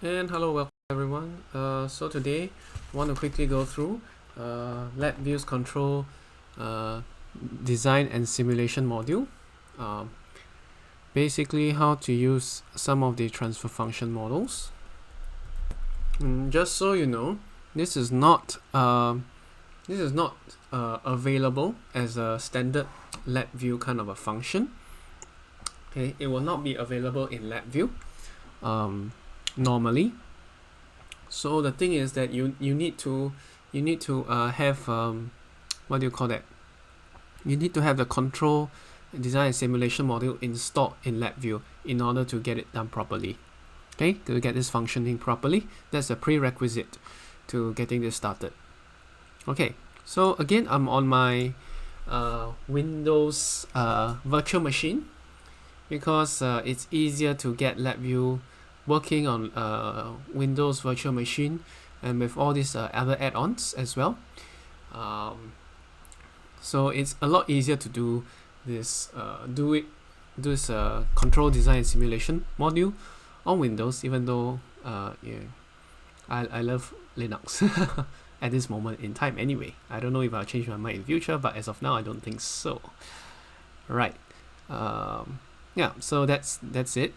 And hello, welcome everyone. So today I want to quickly go through Labview's control design and simulation module. Basically how to use some of the transfer function models. Just so you know, this is not available as a standard Labview kind of a function. Okay, it will not be available in Labview normally. So the thing is that you need to have what do you call that? You need to have the control design and simulation module installed in Labview in order to get it done properly. Okay, to get this functioning properly, that's a prerequisite to getting this started. Okay, so again, I'm on my Windows virtual machine because it's easier to get Labview working on Windows virtual machine and with all these other add-ons as well. So it's a lot easier to do this control design and simulation module on Windows, even though I love Linux at this moment in time anyway. I don't know if I'll change my mind in future, but as of now I don't think so. Right. Yeah, so that's it.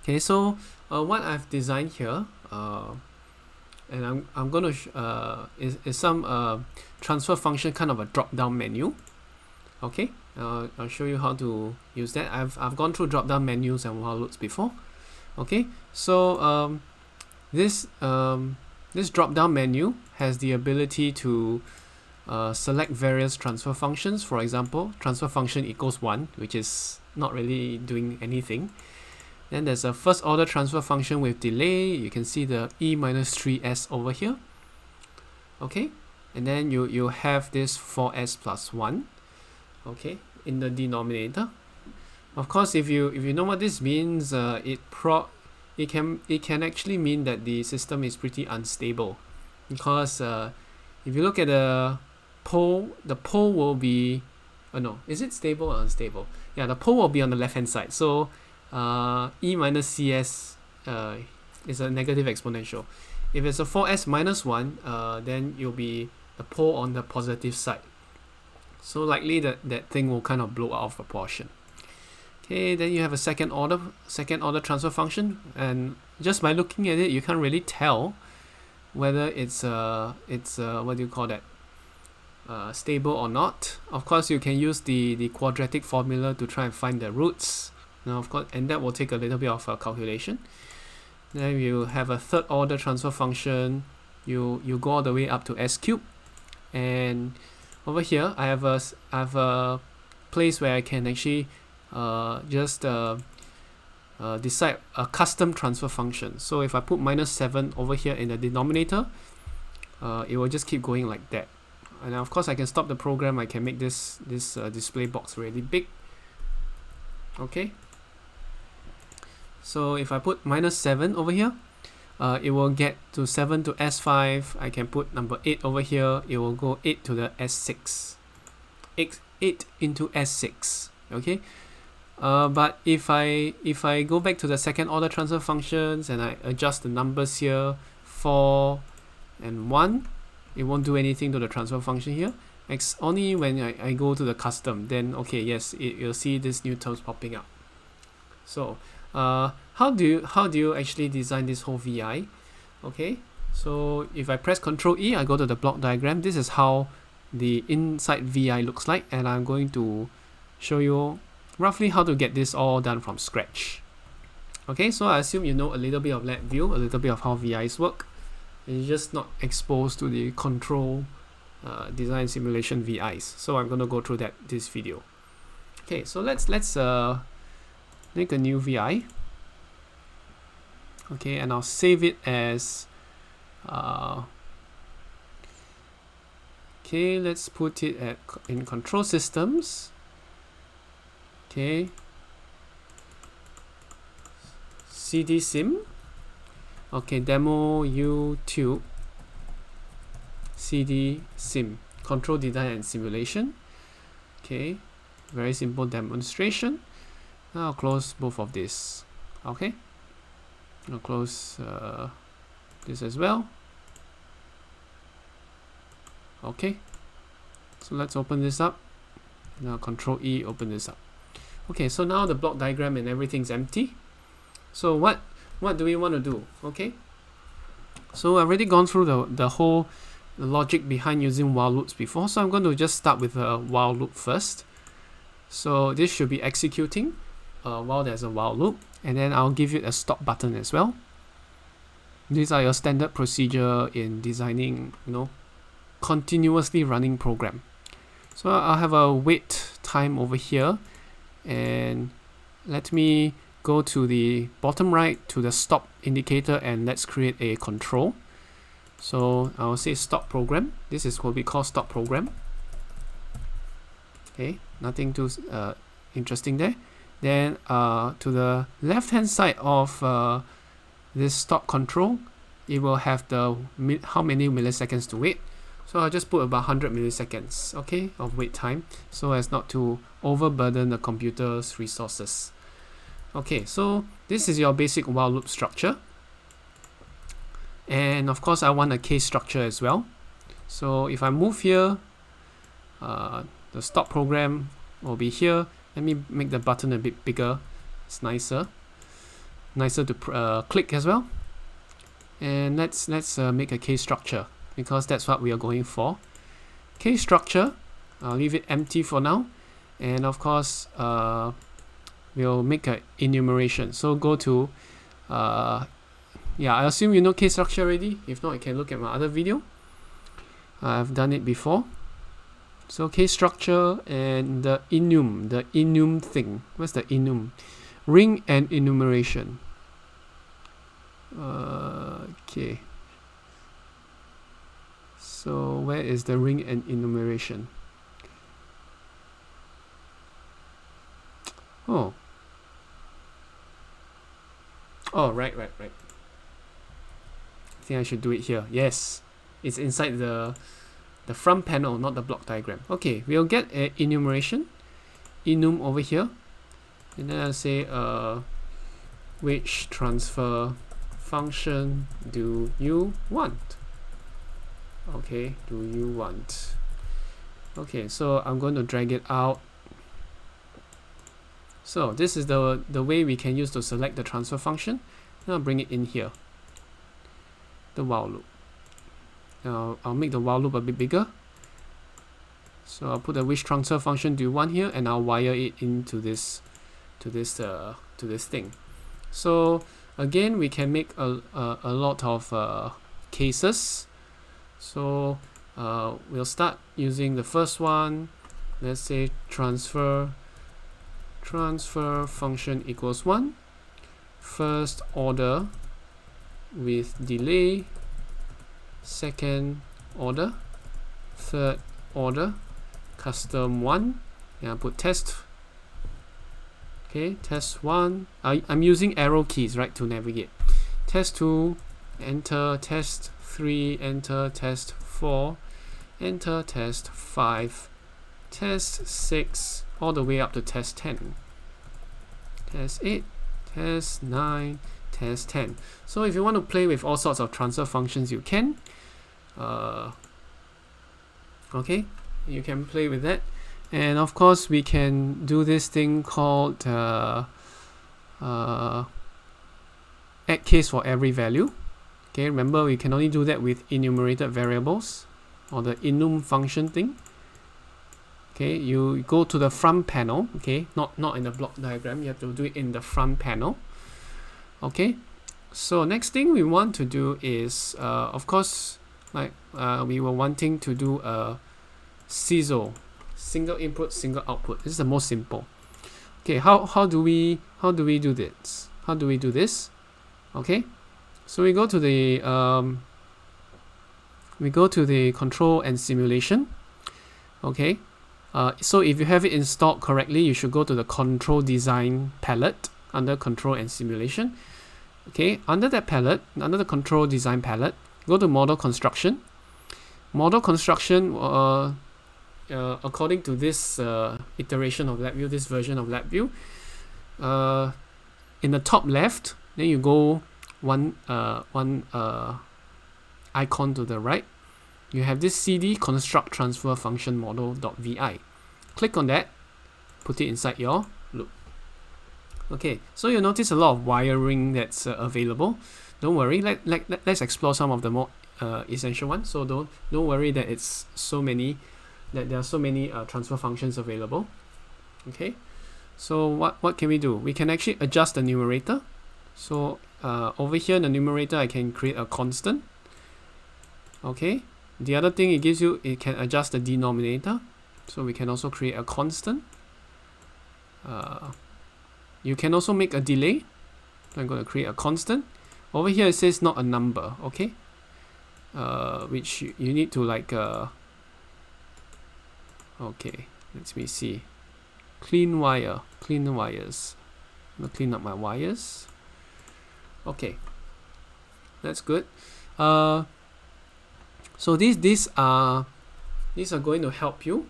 Okay, so what I've designed here, and I'm going to is some transfer function kind of a drop-down menu. Okay, I'll show you how to use that. I've gone through drop-down menus and while loops before. Okay, so this drop-down menu has the ability to select various transfer functions. For example, transfer function equals 1, which is not really doing anything. Then there's a first order transfer function with delay. You can see the e minus 3s over here. Okay, and then you have this 4s plus 1. Okay, in the denominator. Of course, if you know what this means, it can actually mean that the system is pretty unstable, because if you look at the pole will be no, is it stable or unstable? Yeah, the pole will be on the left hand side. So e minus cs is a negative exponential. If it's a 4s minus 1, then you'll be the pole on the positive side. So likely that thing will kind of blow out of proportion. Okay, then you have a second order transfer function, and just by looking at it, you can't really tell whether it's what do you call that? Stable or not. Of course, you can use the quadratic formula to try and find the roots. Now, of course, and that will take a little bit of calculation. Then you have a third order transfer function. You go all the way up to s cubed, and over here I have a place where I can actually just decide a custom transfer function. So if I put minus 7 over here in the denominator, it will just keep going like that. And of course I can stop the program. I can make this display box really big. Okay, so if I put minus 7 over here, it will get to 7 to s5. I can put number 8 over here. It will go 8 to the s6. 8 into s6. Okay, but if I go back to the second order transfer functions and I adjust the numbers here, 4 and 1, it won't do anything to the transfer function here. Only when I go to the custom, then okay, yes, you'll see this new terms popping up. So how do you actually design this whole VI? Okay, so if I press Ctrl E, I go to the block diagram. This is how the inside VI looks like, and I'm going to show you roughly how to get this all done from scratch. Okay, so I assume you know a little bit of Labview, a little bit of how VIs work, and you're just not exposed to the control design simulation VIs. So I'm going to go through this video. Okay, so let's make a new VI. Okay, and I'll save it as okay, let's put it in control systems. Okay, cd sim. Okay, demo YouTube cd sim control design and simulation. Okay, very simple demonstration. Now I'll close both of these. Okay, I'll close this as well. Okay, so let's open this up. Now Control E, open this up. Okay, so now the block diagram and everything's empty. So what do we want to do? Okay, so I've already gone through the whole logic behind using while loops before, so I'm going to just start with a while loop first. So this should be executing while there's a while loop, and then I'll give it a stop button as well. These are your standard procedure in designing, continuously running program. So I'll have a wait time over here, and let me go to the bottom right to the stop indicator, and let's create a control. So I'll say stop program. This is what we call stop program. Okay, nothing too interesting there. Then to the left hand side of this stop control, it will have the how many milliseconds to wait. So I'll just put about 100 milliseconds, okay, of wait time, so as not to overburden the computer's resources. Okay, so this is your basic while loop structure. And of course I want a case structure as well. So if I move here, the stop program will be here. Let me make the button a bit bigger. It's nicer to click as well. And let's make a case structure, because that's what we are going for. Case structure, I'll leave it empty for now. And of course, we'll make an enumeration. So go to, I assume you know case structure already. If not, you can look at my other video. I've done it before. So case structure and the enum thing. What's the enum? Ring and enumeration. Okay. So where is the ring and enumeration? Oh, right. I think I should do it here. Yes, it's inside the front panel, not the block diagram. Okay, we'll get an enumeration, enum over here, and then I'll say which transfer function do you want? Okay, do you want? Okay, so I'm going to drag it out. So this is the way we can use to select the transfer function. Now I'll bring it in here, the while loop. Now I'll make the while loop a bit bigger. So I'll put the which transfer function do you want here, and I'll wire it into this to this thing. So again, we can make a lot of cases. So we'll start using the first one. Let's say transfer function equals 1, first order with delay, second order, third order, custom 1, and I'll put test. Okay, test 1. I'm using arrow keys, right, to navigate. Test 2, enter. Test 3, enter. Test 4, enter. Test 5, test 6, all the way up to test 10. Test 8, test 9, test 10. So if you want to play with all sorts of transfer functions, you can. Okay, you can play with that. And of course, we can do this thing called add case for every value. Okay, remember we can only do that with enumerated variables, or the enum function thing. Okay, you go to the front panel. Okay, not in the block diagram. You have to do it in the front panel. Okay, so next thing we want to do is, of course, like we were wanting to do a SISO. Single input, single output. This is the most simple. Okay, how do we do this? How do we do this? Okay, so we go to the control and simulation. Okay, so if you have it installed correctly, you should go to the control design palette under control and simulation. Okay, under that palette, under the control design palette, go to model construction. Model construction. According to this iteration of Labview, this version of Labview, in the top left, then you go one icon to the right, you have this cd construct transfer function model.vi. Click on that, put it inside your loop. Okay, so you'll notice a lot of wiring that's available. Don't worry, let's explore some of the more essential ones. So don't worry that it's so many, that there are so many transfer functions available. Okay, so what can we do? We can actually adjust the numerator. So over here in the numerator, I can create a constant. Okay, the other thing it gives you, it can adjust the denominator. So we can also create a constant. You can also make a delay. So I'm going to create a constant. Over here it says not a number, okay? Which you need to like, okay, let me see. Clean wires. I'm going to clean up my wires. Okay, that's good. So these are going to help you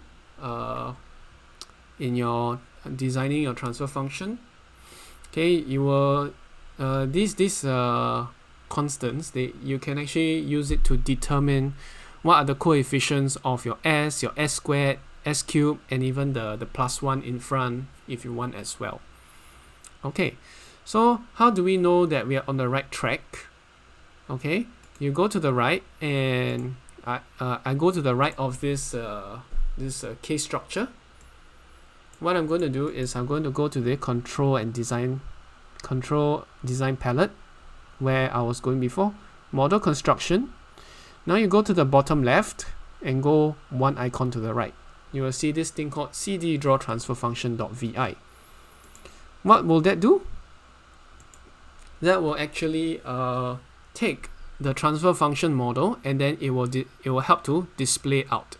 in your designing your transfer function. Okay, you will these constants, you can actually use it to determine what are the coefficients of your s, your s squared, s cubed, and even the +1 in front if you want as well. Okay, so how do we know that we are on the right track? Okay, you go to the right, and I go to the right of this case structure. What I'm going to do is I'm going to go to the control design palette where I was going before, model construction. Now you go to the bottom left and go one icon to the right. You will see this thing called cd draw transfer function.vi. What will that do? That will actually take the transfer function model, and then it will help to display out.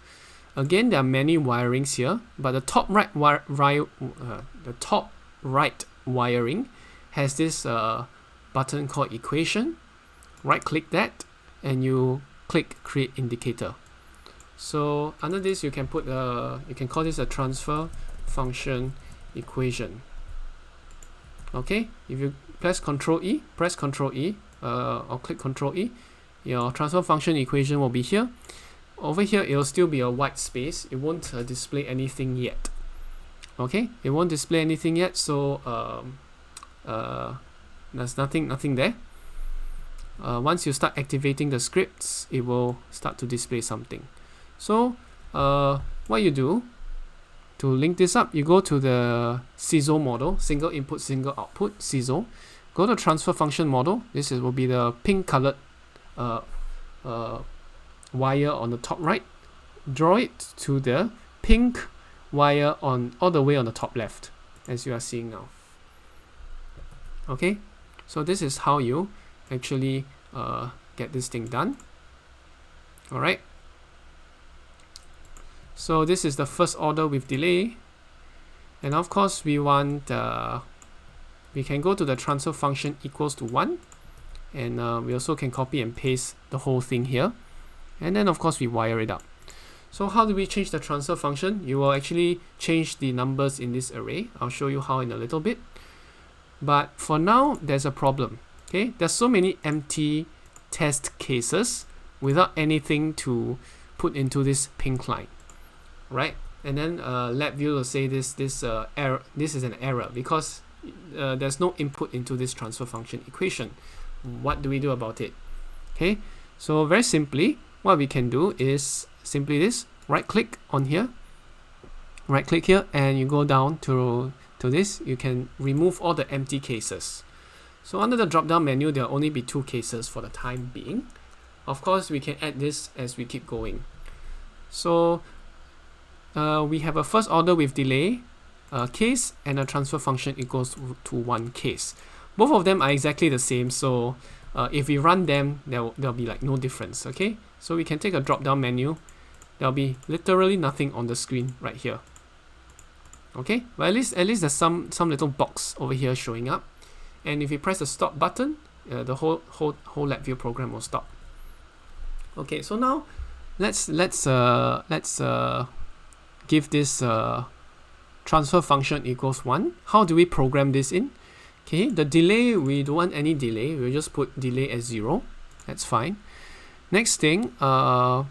Again, there are many wirings here, but the top right wiring has this button called equation. Right click that, and you click create indicator. So under this, you can put you can call this a transfer function equation. Okay, if you press Ctrl E, or click Ctrl E, your transfer function equation will be here. Over here, it will still be a white space. It won't display anything yet. Okay, it won't display anything yet. So there's nothing there. Once you start activating the scripts, it will start to display something. So what you do to link this up, you go to the SISO model, single input, single output, SISO. Go to transfer function model. This will be the pink colored wire on the top right. Draw it to the pink wire all the way on the top left, as you are seeing now. Okay, so this is how you actually get this thing done. Alright, so this is the first order with delay, and of course we want we can go to the transfer function equals to 1, and we also can copy and paste the whole thing here, and then of course we wire it up. So how do we change the transfer function? You will actually change the numbers in this array. I'll show you how in a little bit. But for now, there's a problem. Okay, there's so many empty test cases without anything to put into this pink line, right? And then Labview will say this error. This is an error because there's no input into this transfer function equation. What do we do about it? Okay, so very simply, what we can do is simply this: right click on here, right click here, and you go down to this. You can remove all the empty cases. So under the drop down menu, there will only be 2 cases for the time being. Of course, we can add this as we keep going. So we have a first order with delay case and a transfer function equals to 1 case. Both of them are exactly the same, so if we run them, there'll be like no difference. Okay, so we can take a drop down menu. There'll be literally nothing on the screen right here. Okay, but at least there's some little box over here showing up, and if you press the stop button, the whole Labview program will stop. Okay, so now let's give this transfer function equals 1. How do we program this in? Okay, the delay, we don't want any delay. We'll just put delay as 0. That's fine. Next thing, well,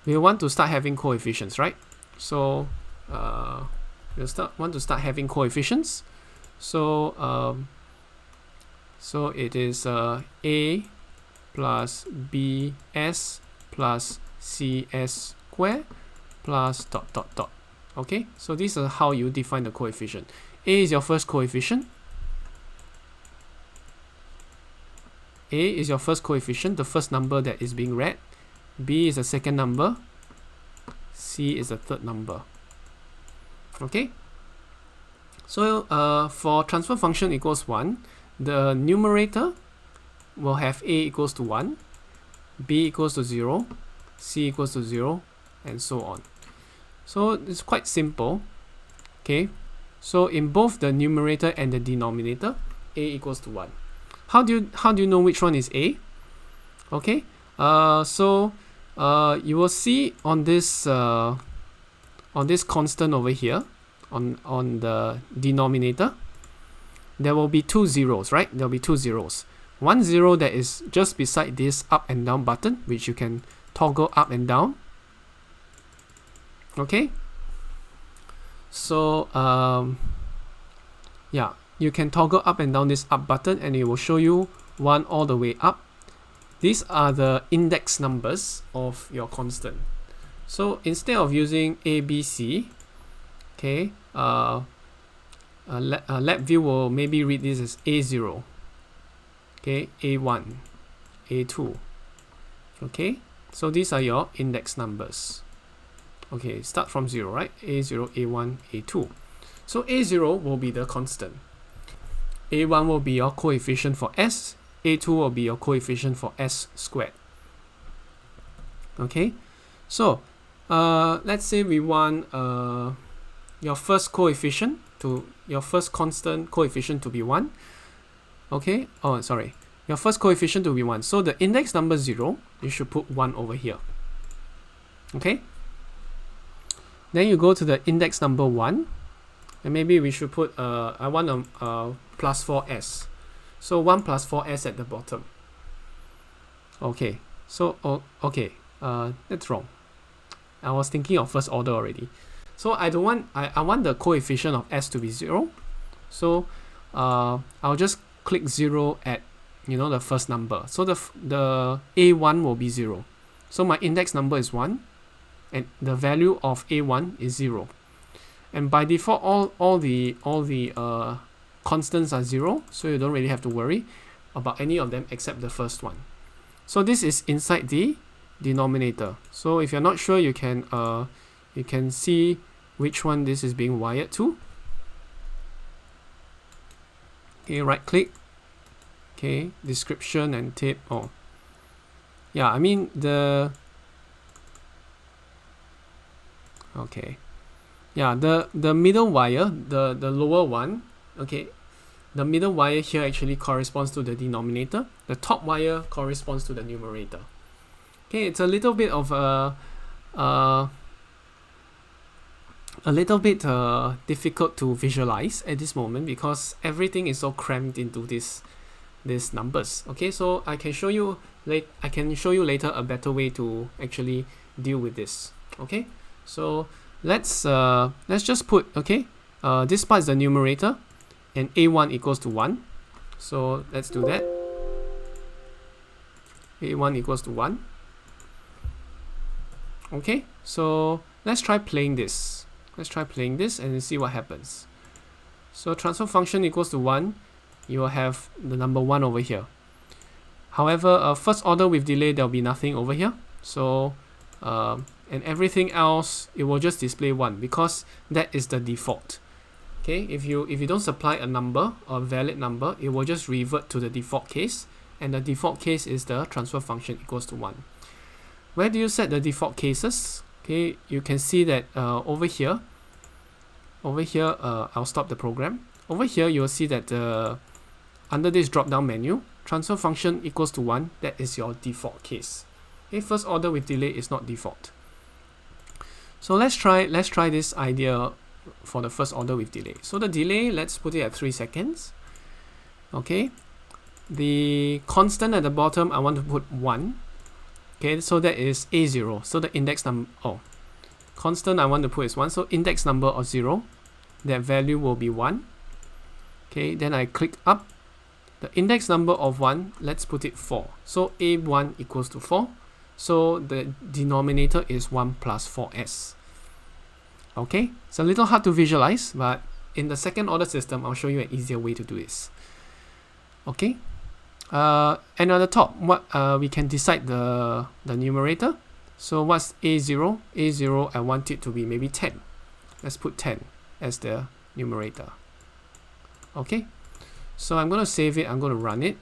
we want to start having coefficients, right? So we'll want to start having coefficients. So so it is a plus bs plus cs square plus dot dot dot. Okay, so this is how you define the coefficient. A is your first coefficient. A is your first coefficient, the first number that is being read. B is the second number. C is the third number. Okay. So for transfer function equals 1, the numerator will have A equals to 1, B equals to 0, C equals to 0, and so on. So it's quite simple. Okay. So in both the numerator and the denominator, A equals to 1. How do you know which one is A? Okay. So you will see on this constant over here, on the denominator, there will be 2 zeros, right? There will be 2 zeros. 1 0 that is just beside this up and down button, which you can toggle up and down. Okay. So yeah, you can toggle up and down this up button, and it will show you 1 all the way up. These are the index numbers of your constant. So instead of using A, B, C, okay, Labview will maybe read this as A0, okay, A1, A2, okay. So these are your index numbers. Okay, start from 0, right? A0, A1, A2. So A0 will be the constant. A1 will be your coefficient for S. A2 will be your coefficient for S squared. Okay, so let's say we want your first coefficient to your first constant coefficient to be 1. Okay, oh sorry, your first coefficient to be 1. So the index number 0, you should put 1 over here. Okay, then you go to the index number 1, and maybe we should put I want a plus 4s. So 1 plus 4s at the bottom. Okay, so okay, that's wrong. I was thinking of first order already. So I don't want, I want the coefficient of s to be 0. So I'll just click 0 at, you know, the first number. So the A1 will be 0. So my index number is 1, and the value of A1 is 0. And by default, all the constants are 0, so you don't really have to worry about any of them except the first one. So this is inside the denominator. So if you're not sure, you can see which one this is being wired to. Okay, right click. Okay, description and tip. Oh, yeah, I mean the. Okay, yeah, the middle wire, the lower one. Okay, the middle wire here actually corresponds to the denominator. The top wire corresponds to the numerator. Okay, it's a little bit of difficult to visualize at this moment because everything is so crammed into these numbers. Okay, so I can show you later a better way to actually deal with this. Okay, so let's just put, okay, this part is the numerator, and A1 equals to 1. So let's do that. A1 equals to 1. Okay, so let's try playing this. Let's try playing this and see what happens. So transfer function equals to 1. You will have the number 1 over here. However, first order with delay, there will be nothing over here. So and everything else, it will just display 1 because that is the default. Okay, if you don't supply a number or valid number, it will just revert to the default case, and the default case is the transfer function equals to 1. Where do you set the default cases? Okay, you can see that over here, I'll stop the program. Over here, you'll see that under this drop-down menu, transfer function equals to 1, that is your default case. Okay, first order with delay is not default. So let's try this idea for the first order with delay. So the delay, let's put it at 3 seconds. Okay, the constant at the bottom I want to put 1. Okay, so that is A0. So the index number, constant I want to put is 1. So index number of 0, that value will be 1. Okay, then I click up. The index number of 1, let's put it 4. So A1 equals to 4. So the denominator is 1 plus 4s. Okay, it's a little hard to visualize, but in the second order system, I'll show you an easier way to do this. Okay, and on the top, we can decide the numerator. So what's A0? A0, I want it to be maybe 10. Let's put 10 as the numerator. Okay, so I'm going to save it, I'm going to run it.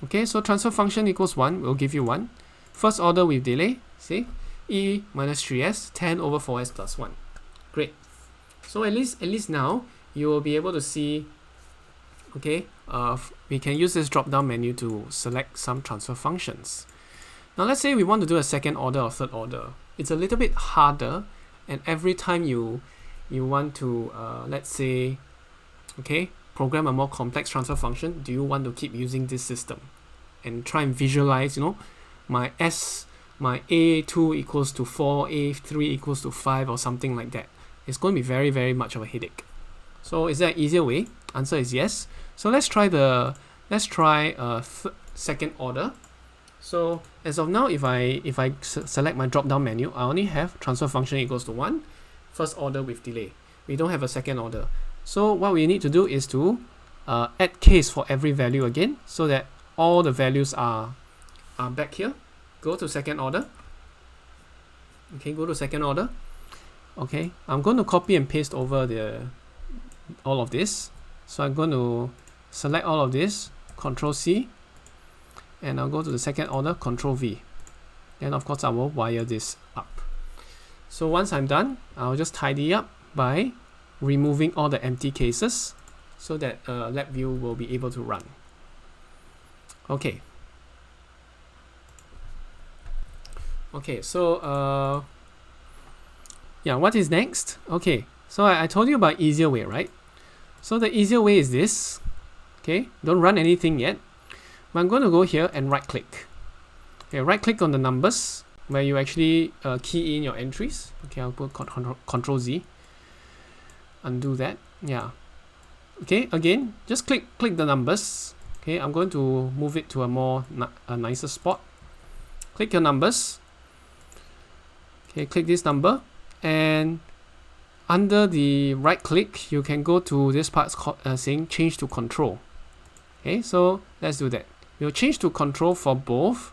Okay, so transfer function equals 1 will give you 1. First order with delay, see, e minus 3s, 10 over 4s plus 1. Great. So at least now you will be able to see, okay, we can use this drop down menu to select some transfer functions. Now let's say we want to do a second order or third order. It's a little bit harder, and every time you want to, let's say, okay, program a more complex transfer function, do you want to keep using this system and try and visualize, you know, my A2 equals to 4, A3 equals to 5 or something like that. It's going to be very, very much of a headache. So is there an easier way? Answer is yes. So let's try second order. So as of now, if I select my drop down menu, I only have transfer function equals to 1, first order with delay. We don't have a second order. So what we need to do is to add case for every value again, so that all the values are back here. Go to second order. Okay, go to second order. Okay, I'm going to copy and paste over all of this. So I'm going to select all of this, Control C, and I'll go to the second order, Control V. Then of course I will wire this up. So once I'm done, I'll just tidy up by removing all the empty cases so that Labview will be able to run. Okay. Okay, so yeah, what is next? Okay, so I told you about easier way, right? So the easier way is this. Okay, don't run anything yet. But I'm going to go here and right click. Okay, right click on the numbers where you actually key in your entries. Okay, I'll put Control Z. Undo that. Yeah. Okay, again, just click the numbers. Okay, I'm going to move it to a nicer spot. Click your numbers. Okay, click this number, and under the right click, you can go to this part saying change to control. Okay, so let's do that. We'll change to control for both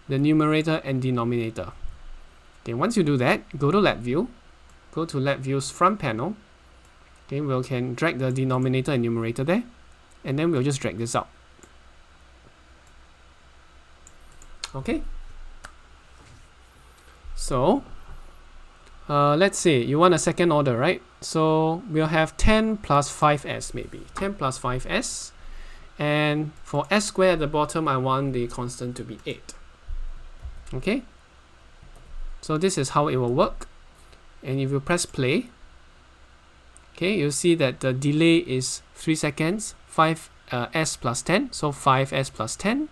the numerator and denominator. Okay, once you do that, go to Labview, go to Labview's front panel. Okay, we can drag the denominator and numerator there, and then we'll just drag this out. Okay. So let's say you want a second order, right? So we'll have 10 plus 5s maybe. 10 plus 5s. And for s squared at the bottom, I want the constant to be 8. Okay? So this is how it will work. And if you press play, okay, you'll see that the delay is 3 seconds, 5s plus 10. So 5s plus 10.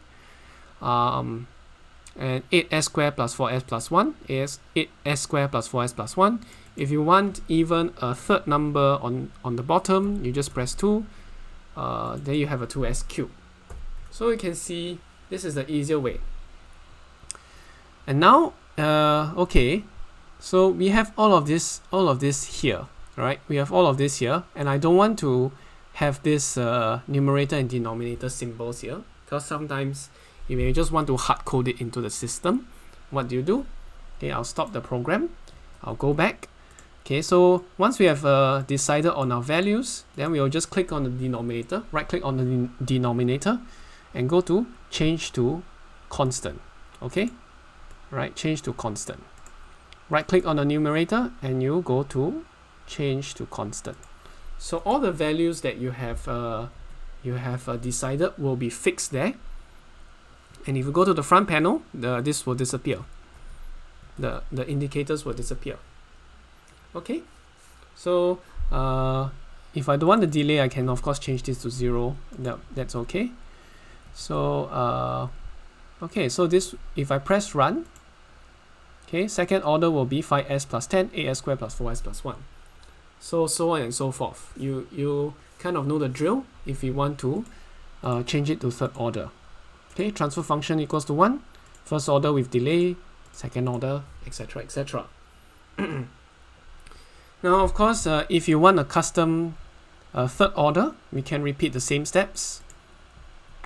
And 8s squared plus 4s plus 1 is 8s squared plus 4s plus 1. If you want even a third number on the bottom, you just press 2. Then you have a 2s cubed. So you can see this is the easier way. And now, okay, so we have all of this here, right? We have all of this here, and I don't want to have this numerator and denominator symbols here, because sometimes you may just want to hard code it into the system. What do? Okay, I'll stop the program. I'll go back. Okay, so once we have decided on our values, then we'll just click on the denominator, right click on the denominator, and go to change to constant. Okay, right, change to constant. Right click on the numerator, and you go to change to constant. So all the values that you have decided will be fixed there. And if you go to the front panel, this will disappear. The indicators will disappear. Okay, so if I don't want the delay, I can of course change this to 0. That's okay. So okay, so this, if I press run, okay, second order will be 5s plus 10, 8s squared plus 4s plus 1. So on and so forth. You kind of know the drill if you want to change it to third order. Okay, transfer function equals to 1, first order with delay, second order, etc., etc. Now, of course, if you want a custom third order, we can repeat the same steps.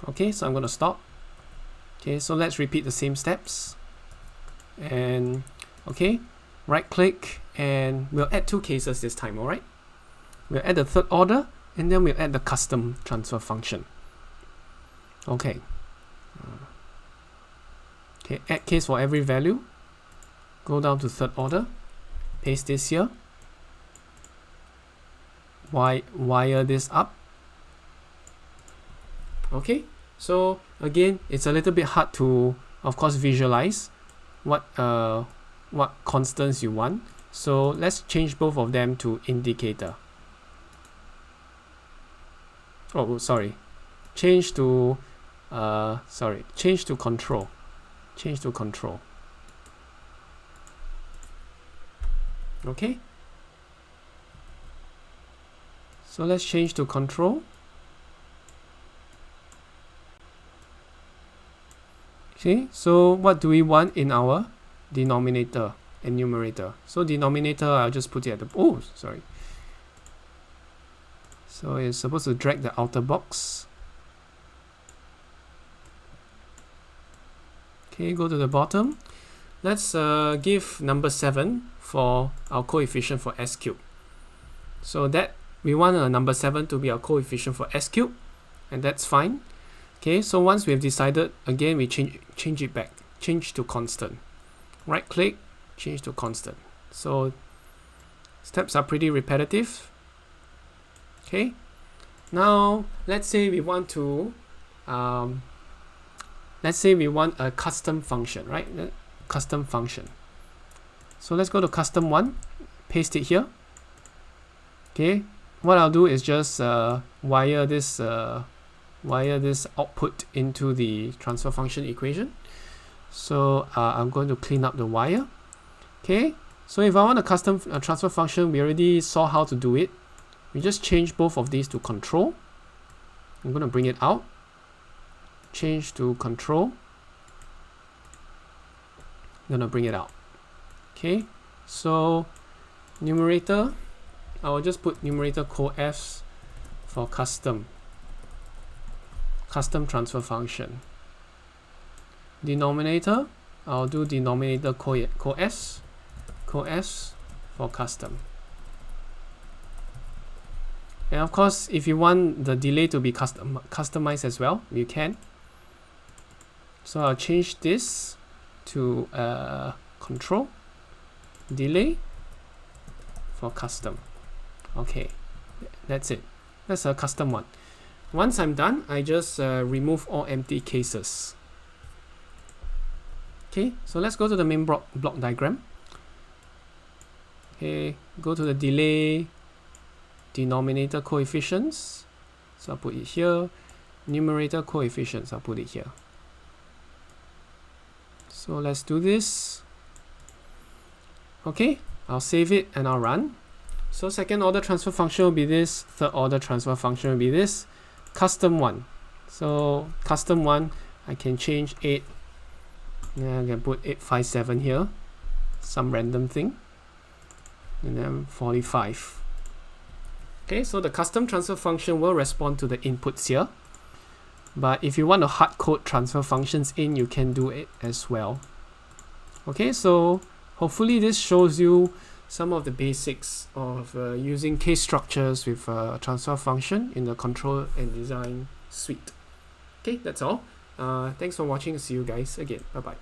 Okay, so I'm going to stop. Okay, so let's repeat the same steps. And okay, right click, and we'll add 2 cases this time, alright? We'll add the third order, and then we'll add the custom transfer function. Okay. Okay, add case for every value. Go down to third order. Paste this here. Wire this up. Okay, so again, it's a little bit hard to, of course, visualize what constants you want. So let's change both of them to indicator. Oh, sorry. Change to control. Change to control. Okay. So let's change to control. Okay, so what do we want in our denominator and numerator? So denominator, I'll just put it at the, oh, sorry. So it's supposed to drag the outer box. Okay, go to the bottom. Let's give number 7 for our coefficient for s cubed. So that we want a number 7 to be our coefficient for s cubed, and that's fine. Okay, so once we have decided, again we change it back, change to constant. Right click, change to constant. So steps are pretty repetitive. Okay, now let's say we want to let's say we want a custom function, right? Custom function. So let's go to custom 1, paste it here. Okay, what I'll do is just wire this output into the transfer function equation. So I'm going to clean up the wire. Okay, so if I want a custom transfer function, we already saw how to do it. We just change both of these to control. I'm going to bring it out. Change to control. I'm going to bring it out. Okay, so numerator, I will just put numerator coef for custom transfer function. Denominator, I'll do denominator coef for custom. And of course, if you want the delay to be customized as well, you can. So I'll change this to control delay for custom. Okay, that's it. That's a custom one. Once I'm done, I just remove all empty cases. Okay, so let's go to the main block diagram. Okay, go to the delay denominator coefficients. So I'll put it here. Numerator coefficients, I'll put it here. So let's do this. Okay, I'll save it and I'll run. So second order transfer function will be this, third order transfer function will be this, custom 1. So custom 1, I can change 8. Yeah, I can put 857 here, some random thing, and then 45. Okay, so the custom transfer function will respond to the inputs here. But if you want to hard code transfer functions in, you can do it as well. Okay, so hopefully this shows you some of the basics of using case structures with a transfer function in the control and design suite. Okay, that's all. Thanks for watching. See you guys again. Bye bye.